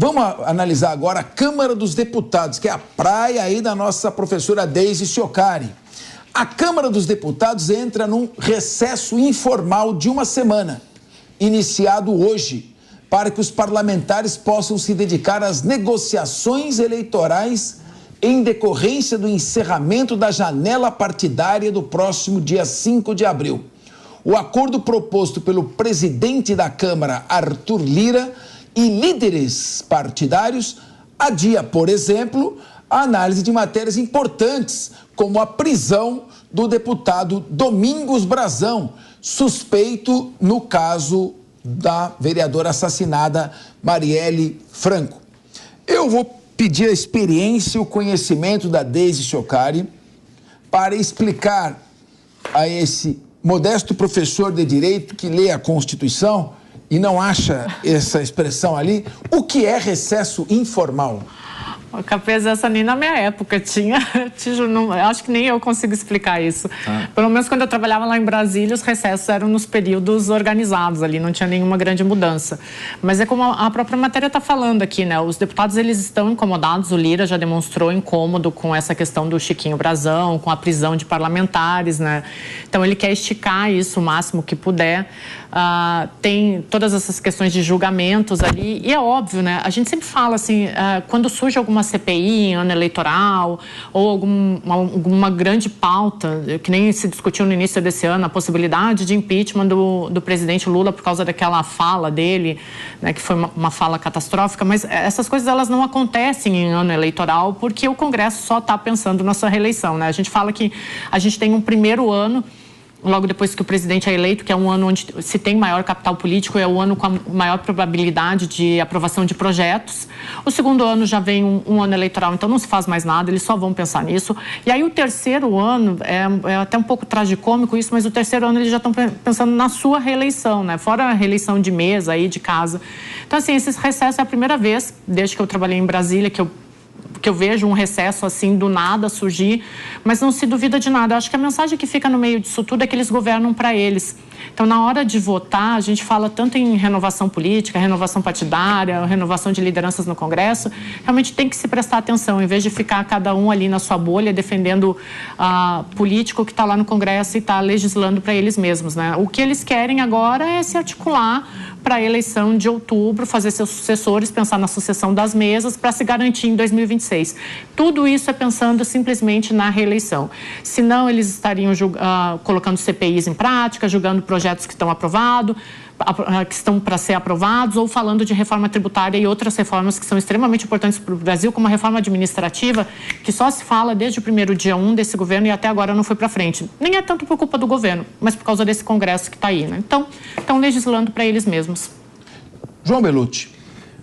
Vamos analisar agora a Câmara dos Deputados, que é a praia aí da nossa professora Deise Ciocari. A Câmara dos Deputados entra num recesso informal de uma semana, iniciado hoje, para que os parlamentares possam se dedicar às negociações eleitorais em decorrência do encerramento da janela partidária do próximo dia 5 de abril. O acordo proposto pelo presidente da Câmara, Arthur Lira, e líderes partidários adia, por exemplo, a análise de matérias importantes, como a prisão do deputado Domingos Brazão, suspeito no caso da vereadora assassinada Marielle Franco. Eu vou pedir a experiência e o conhecimento da Deise Ciocari para explicar a esse modesto professor de direito que lê a Constituição e não acha essa expressão ali, o que é recesso informal? Capaz, essa nem na minha época tinha, acho que nem eu consigo explicar isso. Pelo menos quando eu trabalhava lá em Brasília, os recessos eram nos períodos organizados ali, não tinha nenhuma grande mudança. Mas é como a própria matéria está falando aqui, né? Os deputados, eles estão incomodados, o Lira já demonstrou incômodo com essa questão do Chiquinho Brazão, com a prisão de parlamentares, né? Então ele quer esticar isso o máximo que puder. Tem todas essas questões de julgamentos ali, e é óbvio, né? A gente sempre fala assim, quando surge alguma CPI em ano eleitoral ou alguma grande pauta, que nem se discutiu no início desse ano, a possibilidade de impeachment do presidente Lula por causa daquela fala dele, né, que foi uma fala catastrófica, mas essas coisas elas não acontecem em ano eleitoral porque o Congresso só está pensando na sua reeleição, né? A gente fala que a gente tem um primeiro ano logo depois que o presidente é eleito, que é um ano onde se tem maior capital político, é o ano com a maior probabilidade de aprovação de projetos. O segundo ano já vem um ano eleitoral, então não se faz mais nada, eles só vão pensar nisso. E aí o terceiro ano, é até um pouco tragicômico isso, mas o terceiro ano eles já estão pensando na sua reeleição, né? Fora a reeleição de mesa aí, de casa. Então, assim, esse recesso é a primeira vez, desde que eu trabalhei em Brasília, que eu vejo um recesso assim do nada surgir, mas não se duvida de nada. Eu acho que a mensagem que fica no meio disso tudo é que eles governam para eles. Então, na hora de votar, a gente fala tanto em renovação política, renovação partidária, renovação de lideranças no Congresso. Realmente tem que se prestar atenção, em vez de ficar cada um ali na sua bolha defendendo político que está lá no Congresso e está legislando para eles mesmos, né? O que eles querem agora é se articular para a eleição de outubro, fazer seus sucessores, pensar na sucessão das mesas para se garantir em 2026. Tudo isso é pensando simplesmente na reeleição. Senão, eles estariam colocando CPIs em prática, julgando projetos que estão aprovados, que estão para ser aprovados, ou falando de reforma tributária e outras reformas que são extremamente importantes para o Brasil, como a reforma administrativa, que só se fala desde o primeiro dia 1 desse governo e até agora não foi para frente. Nem é tanto por culpa do governo, mas por causa desse Congresso que está aí, né? Então, estão legislando para eles mesmos. João Belutti.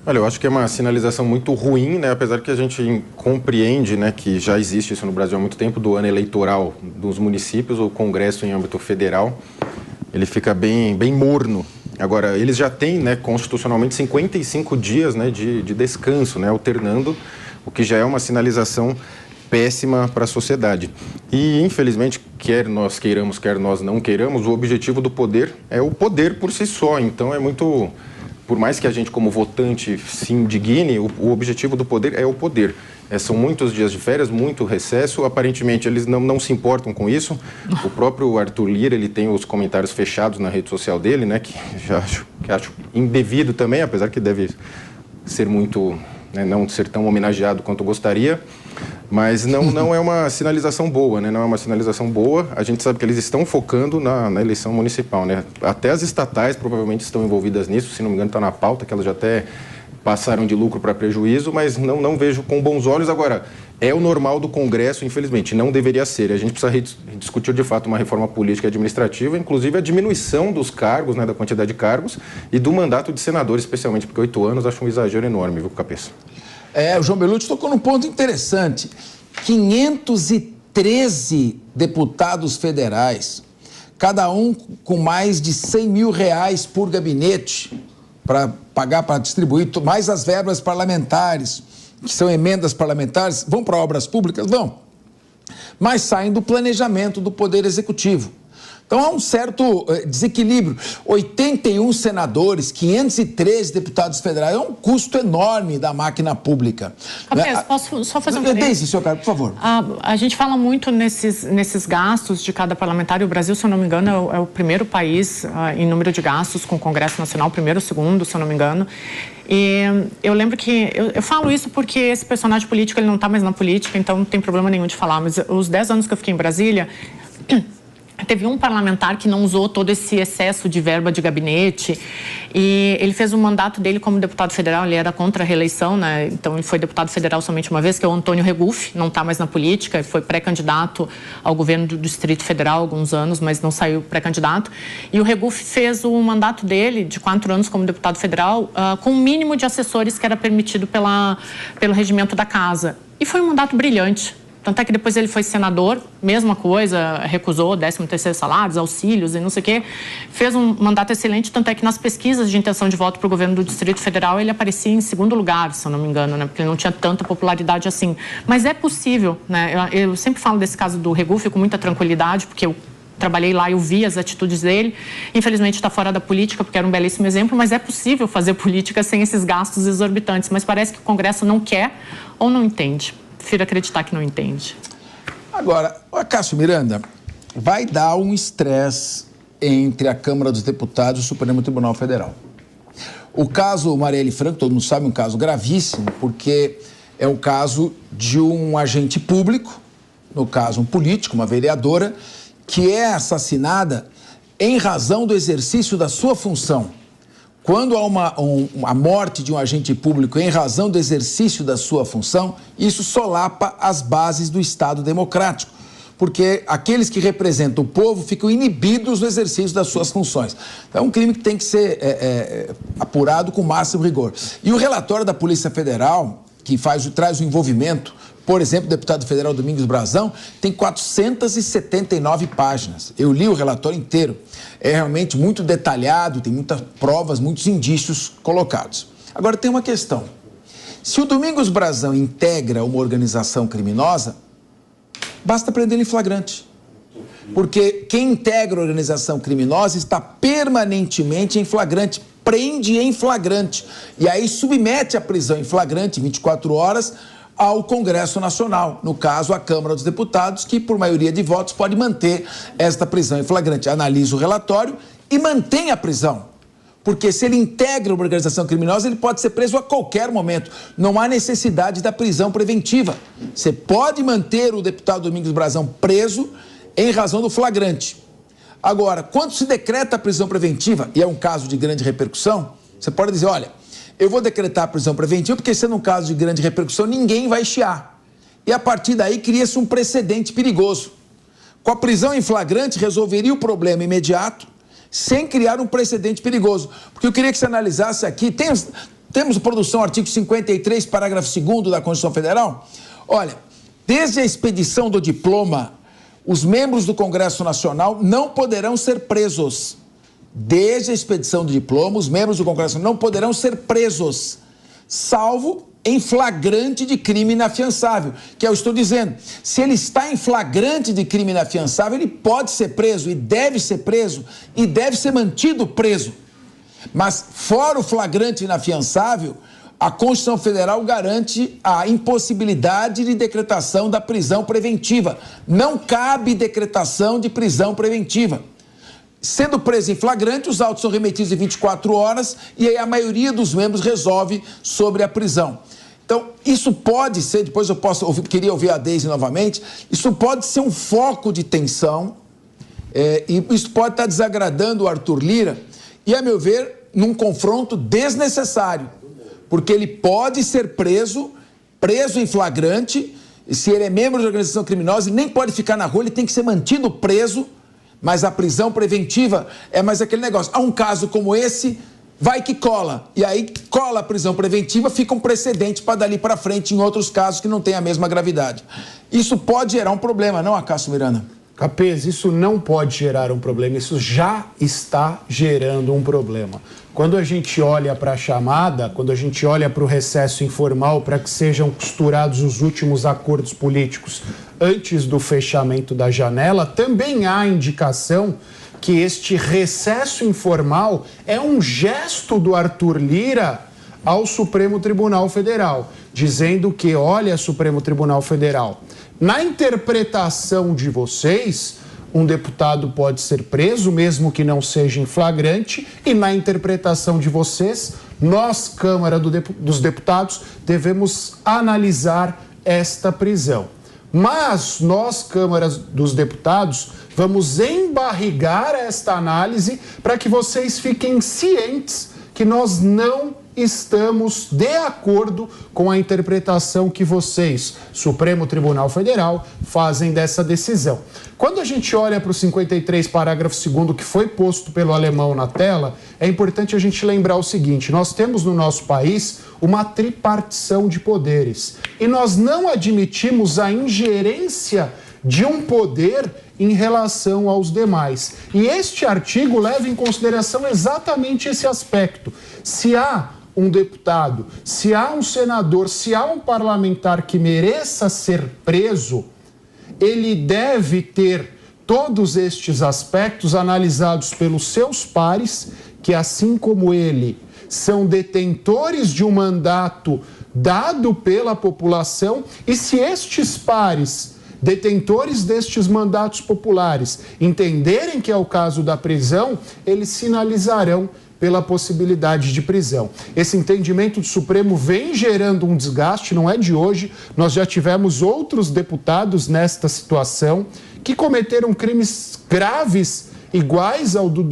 Olha, eu acho que é uma sinalização muito ruim, né? Apesar que a gente compreende, né, que já existe isso no Brasil há muito tempo, do ano eleitoral dos municípios, o Congresso em âmbito federal, ele fica bem morno. Agora, eles já têm, né, constitucionalmente 55 dias, né, de descanso, né, alternando, o que já é uma sinalização péssima para a sociedade. E, infelizmente, quer nós queiramos, quer nós não queiramos, o objetivo do poder é o poder por si só. Então, é muito... Por mais que a gente, como votante, se indigne, o objetivo do poder é o poder. São muitos dias de férias, muito recesso. Aparentemente, eles não se importam com isso. O próprio Arthur Lira, ele tem os comentários fechados na rede social dele, né? Que acho indevido também, apesar que deve ser muito... Né, não ser tão homenageado quanto gostaria. Mas não é uma sinalização boa, né? Não é uma sinalização boa. A gente sabe que eles estão focando na eleição municipal, né? Até as estatais provavelmente estão envolvidas nisso. Se não me engano, está na pauta, que elas já até passaram de lucro para prejuízo, mas não vejo com bons olhos. Agora, é o normal do Congresso, infelizmente, não deveria ser. A gente precisa discutir, de fato, uma reforma política e administrativa, inclusive a diminuição dos cargos, né, da quantidade de cargos, e do mandato de senadores, especialmente, porque 8 anos acho um exagero enorme, viu, Cabeça? O João Belutti tocou num ponto interessante. 513 deputados federais, cada um com mais de R$100 mil por gabinete, para pagar, para distribuir, mais as verbas parlamentares, que são emendas parlamentares, vão para obras públicas? Vão. Mas saem do planejamento do Poder Executivo. Então há um certo desequilíbrio. 81 senadores, 513 deputados federais, é um custo enorme da máquina pública. Posso só fazer um parênteses? Desde, senhor Carlos, por favor. A gente fala muito nesses gastos de cada parlamentar, e o Brasil, se eu não me engano, é o primeiro país em número de gastos com o Congresso Nacional, primeiro ou segundo, se eu não me engano. E eu lembro que, eu falo isso porque esse personagem político, ele não está mais na política, então não tem problema nenhum de falar, mas os 10 anos que eu fiquei em Brasília, teve um parlamentar que não usou todo esse excesso de verba de gabinete, e ele fez o mandato dele como deputado federal, ele era contra a reeleição, né? Então ele foi deputado federal somente uma vez, que é o Antônio Regufe, não está mais na política, foi pré-candidato ao governo do Distrito Federal há alguns anos, mas não saiu pré-candidato. E o Regufe fez o mandato dele, de 4 anos como deputado federal, com o mínimo de assessores que era permitido pelo regimento da casa. E foi um mandato brilhante. Tanto é que depois ele foi senador, mesma coisa, recusou 13º salários, auxílios e não sei o quê. Fez um mandato excelente, tanto é que nas pesquisas de intenção de voto para o governo do Distrito Federal ele aparecia em segundo lugar, se eu não me engano, né? Porque ele não tinha tanta popularidade assim. Mas é possível, né? Eu sempre falo desse caso do Regufe com muita tranquilidade, porque eu trabalhei lá, eu vi as atitudes dele. Infelizmente está fora da política, porque era um belíssimo exemplo, mas é possível fazer política sem esses gastos exorbitantes. Mas parece que o Congresso não quer ou não entende. Prefiro acreditar que não entende. Agora, Cássio Miranda, vai dar um estresse entre a Câmara dos Deputados e o Supremo Tribunal Federal. O caso Marielle Franco, todo mundo sabe, é um caso gravíssimo, porque é o caso de um agente público, no caso um político, uma vereadora, que é assassinada em razão do exercício da sua função. Quando há a morte de um agente público em razão do exercício da sua função, isso solapa as bases do Estado democrático, porque aqueles que representam o povo ficam inibidos do exercício das suas funções. Então, é um crime que tem que ser apurado com o máximo rigor. E o relatório da Polícia Federal, que traz o envolvimento, por exemplo, o deputado federal Domingos Brazão, tem 479 páginas. Eu li o relatório inteiro. É realmente muito detalhado, tem muitas provas, muitos indícios colocados. Agora, tem uma questão. Se o Domingos Brazão integra uma organização criminosa, basta prendê-lo em flagrante. Porque quem integra a organização criminosa está permanentemente em flagrante, prende em flagrante. E aí submete a prisão em flagrante, 24 horas, ao Congresso Nacional, no caso, a Câmara dos Deputados, que, por maioria de votos, pode manter esta prisão em flagrante. Analisa o relatório e mantém a prisão. Porque se ele integra uma organização criminosa, ele pode ser preso a qualquer momento. Não há necessidade da prisão preventiva. Você pode manter o deputado Domingos Brazão preso em razão do flagrante. Agora, quando se decreta a prisão preventiva, e é um caso de grande repercussão, você pode dizer, olha, eu vou decretar a prisão preventiva porque, sendo um caso de grande repercussão, ninguém vai chiar. E, a partir daí, cria-se um precedente perigoso. Com a prisão em flagrante, resolveria o problema imediato, sem criar um precedente perigoso. Porque eu queria que você analisasse aqui, temos produção, artigo 53, parágrafo 2º da Constituição Federal. Olha, desde a expedição do diploma, os membros do Congresso Nacional não poderão ser presos. Desde a expedição do diploma, os membros do Congresso não poderão ser presos, salvo em flagrante de crime inafiançável, que eu estou dizendo. Se ele está em flagrante de crime inafiançável, ele pode ser preso e deve ser mantido preso. Mas, fora o flagrante inafiançável, a Constituição Federal garante a impossibilidade de decretação da prisão preventiva. Não cabe decretação de prisão preventiva. Sendo preso em flagrante, os autos são remetidos em 24 horas e aí a maioria dos membros resolve sobre a prisão. Então, isso pode ser, depois queria ouvir a Deise novamente, isso pode ser um foco de tensão e isso pode estar desagradando o Arthur Lira e, a meu ver, num confronto desnecessário, porque ele pode ser preso em flagrante, e se ele é membro de organização criminosa, ele nem pode ficar na rua, ele tem que ser mantido preso. Mas a prisão preventiva é mais aquele negócio. Há um caso como esse, vai que cola. E aí cola a prisão preventiva, fica um precedente para dali para frente em outros casos que não têm a mesma gravidade. Isso pode gerar um problema, não, Cássio Miranda? Capês, isso não pode gerar um problema, isso já está gerando um problema. Quando a gente olha para a chamada, quando a gente olha para o recesso informal, para que sejam costurados os últimos acordos políticos antes do fechamento da janela, também há indicação que este recesso informal é um gesto do Arthur Lira ao Supremo Tribunal Federal, dizendo que, olha, Supremo Tribunal Federal, na interpretação de vocês, um deputado pode ser preso, mesmo que não seja em flagrante, e na interpretação de vocês, nós, Câmara dos Deputados, devemos analisar esta prisão. Mas nós, Câmara dos Deputados, vamos embarrigar esta análise para que vocês fiquem cientes que nós não estamos de acordo com a interpretação que vocês, Supremo Tribunal Federal, fazem dessa decisão. Quando a gente olha para o 53, parágrafo 2º, que foi posto pelo alemão na tela, é importante a gente lembrar o seguinte: nós temos no nosso país uma tripartição de poderes e nós não admitimos a ingerência de um poder em relação aos demais. E este artigo leva em consideração exatamente esse aspecto. Se há um deputado, se há um senador, se há um parlamentar que mereça ser preso, ele deve ter todos estes aspectos analisados pelos seus pares, que assim como ele, são detentores de um mandato dado pela população, e se estes pares, detentores destes mandatos populares, entenderem que é o caso da prisão, eles sinalizarão pela possibilidade de prisão. Esse entendimento do Supremo vem gerando um desgaste, não é de hoje. Nós já tivemos outros deputados nesta situação que cometeram crimes graves iguais ao do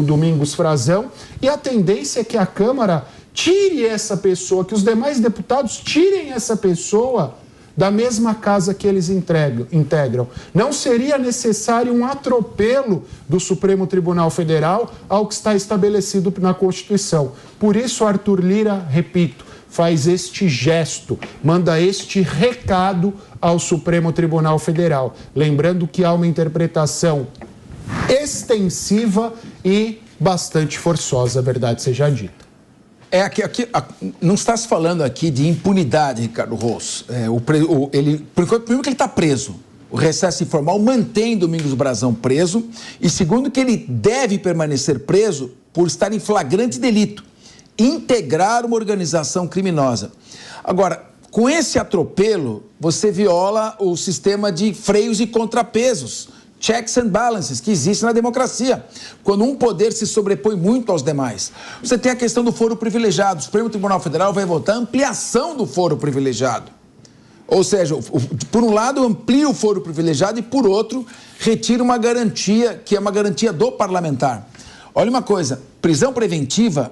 Domingos Frazão, e a tendência é que a Câmara tire essa pessoa, que os demais deputados tirem essa pessoa da mesma casa que eles integram. Não seria necessário um atropelo do Supremo Tribunal Federal ao que está estabelecido na Constituição. Por isso, Arthur Lira, repito, faz este gesto, manda este recado ao Supremo Tribunal Federal. Lembrando que há uma interpretação extensiva e bastante forçosa, a verdade seja dita. Não está se falando aqui de impunidade, Ricardo Rosso. Primeiro que ele está preso. O recesso informal mantém Domingos Brazão preso. E segundo que ele deve permanecer preso por estar em flagrante delito. Integrar uma organização criminosa. Agora, com esse atropelo, você viola o sistema de freios e contrapesos. Checks and balances, que existe na democracia, quando um poder se sobrepõe muito aos demais. Você tem a questão do foro privilegiado. O Supremo Tribunal Federal vai votar a ampliação do foro privilegiado. Ou seja, por um lado amplia o foro privilegiado e por outro retira uma garantia, que é uma garantia do parlamentar. Olha uma coisa, prisão preventiva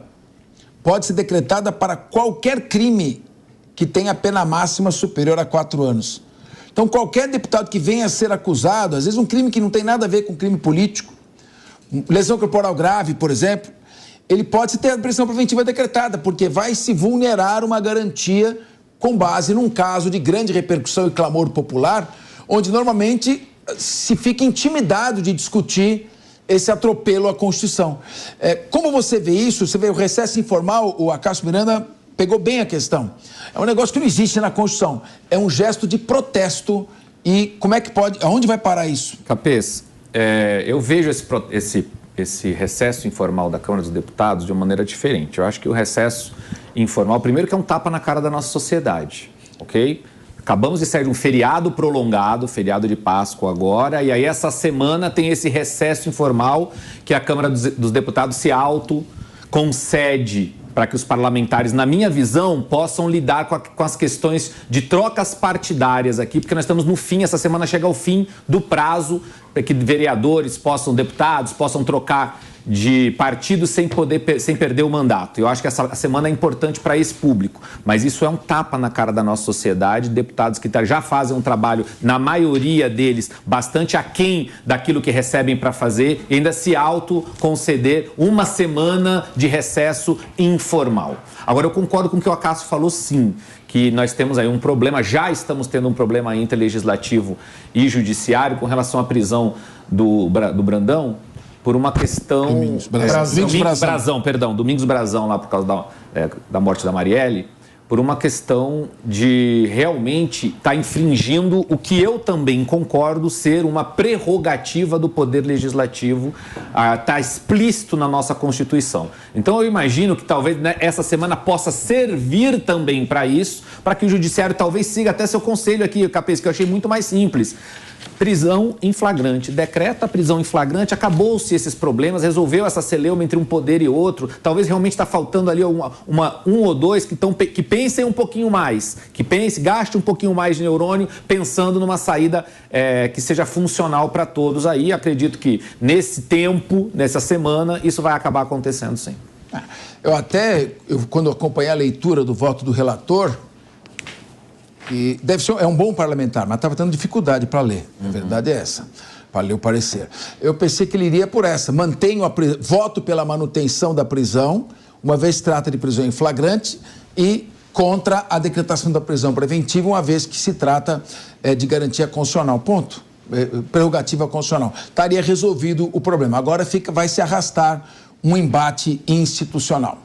pode ser decretada para qualquer crime que tenha pena máxima superior a 4 anos. Então, qualquer deputado que venha a ser acusado, às vezes um crime que não tem nada a ver com crime político, lesão corporal grave, por exemplo, ele pode ter a prisão preventiva decretada, porque vai se vulnerar uma garantia com base num caso de grande repercussão e clamor popular, onde normalmente se fica intimidado de discutir esse atropelo à Constituição. Como você vê isso? Você vê o recesso informal, o Acácio Miranda pegou bem a questão. É um negócio que não existe na Constituição. É um gesto de protesto. E como é que pode... Aonde vai parar isso? Capês, eu vejo esse recesso informal da Câmara dos Deputados de uma maneira diferente. Eu acho que o recesso informal, primeiro que é um tapa na cara da nossa sociedade, ok? Acabamos de sair de um feriado prolongado, feriado de Páscoa agora, e aí essa semana tem esse recesso informal que a Câmara dos Deputados se autoconcede para que os parlamentares, na minha visão, possam lidar com as questões de trocas partidárias aqui, porque nós estamos no fim, essa semana chega ao fim do prazo para que vereadores deputados possam trocar de partido sem perder o mandato. Eu acho que essa semana é importante para esse público, mas isso é um tapa na cara da nossa sociedade, deputados que já fazem um trabalho, na maioria deles, bastante aquém daquilo que recebem para fazer, e ainda se autoconceder uma semana de recesso informal. Agora, eu concordo com o que o Acácio falou, sim, que nós temos aí um problema, já estamos tendo um problema interlegislativo e judiciário com relação à prisão do Brandão, por uma questão... Domingos Brazão, lá por causa da morte da Marielle, por uma questão de realmente estar infringindo o que eu também concordo ser uma prerrogativa do Poder Legislativo, está explícito na nossa Constituição. Então eu imagino que talvez, né, essa semana possa servir também para isso, para que o Judiciário talvez siga até seu conselho aqui, Capês, que eu achei muito mais simples. Prisão em flagrante. Decreta a prisão em flagrante, acabou-se esses problemas, resolveu essa celeuma entre um poder e outro. Talvez realmente está faltando ali um ou dois que pensem um pouquinho mais, gaste um pouquinho mais de neurônio pensando numa saída que seja funcional para todos aí. Acredito que nesse tempo, nessa semana, isso vai acabar acontecendo, sim. Quando acompanhei a leitura do voto do relator, e é um bom parlamentar, mas estava tendo dificuldade para ler. A verdade é essa, para ler o parecer. Eu pensei que ele iria por essa. Voto pela manutenção da prisão, uma vez trata de prisão em flagrante, e contra a decretação da prisão preventiva, uma vez que se trata de garantia constitucional. Ponto. Prerrogativa constitucional. Estaria resolvido o problema. Agora vai se arrastar um embate institucional.